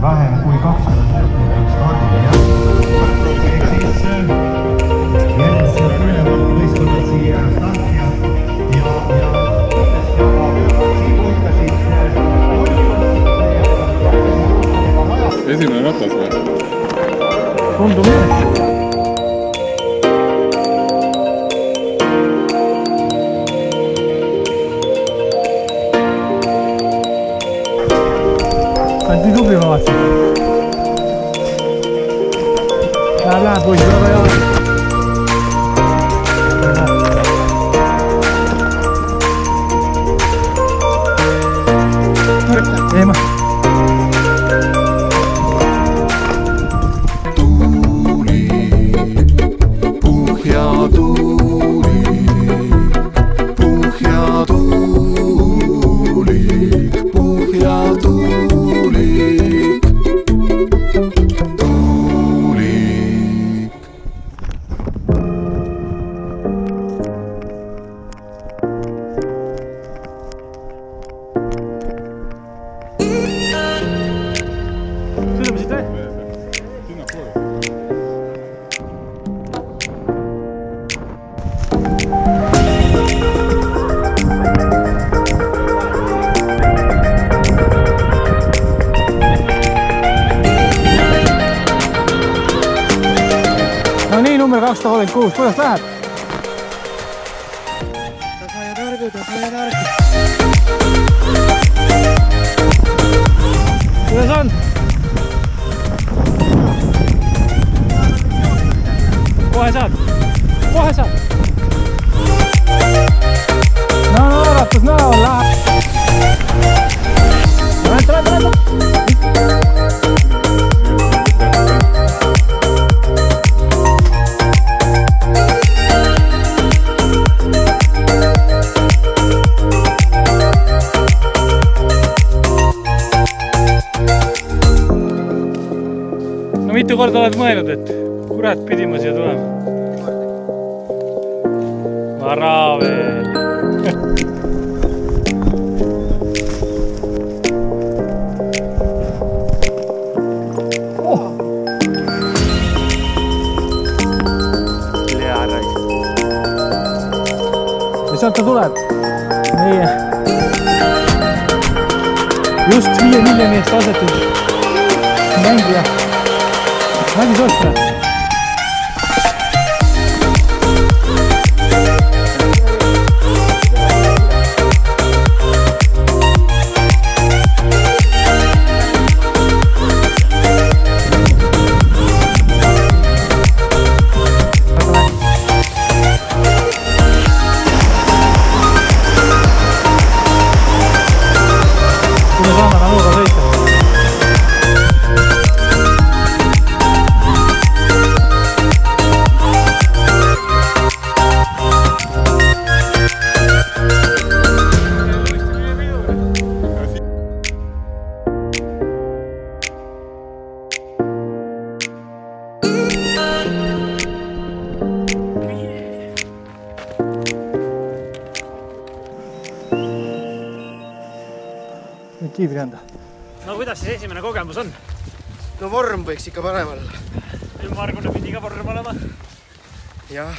vähem kui 20 minutit stardile jah. Ehk siis järgmised ülevaate võistkonnad siia starti ja esimene ratas või? Tundub nii. Sa oled nii tubli, ma vaatasin. Läheb, poiss, väga hea. Eema. No nii, number 236, kuidas läheb? Ta sai targu. Kuidas on? Kohe saad. No arvatus näol läheb. Läbi. Mitu korda oled mõelnud, et kurat pidi ma siia tulema? Vara veel. Ja sealt ta tuleb. Meie just 5 miljoni eest asetud mängija. Madis otsa. Kui me saame Nanuga sõita. Kiivri anda. No kuidas siis esimene kogemus on? No vorm võiks ikka parem olla. Ümmargune pidi ka vorm olema. Jah,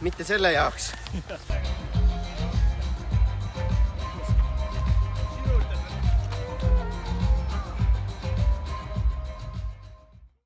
mitte selle jaoks.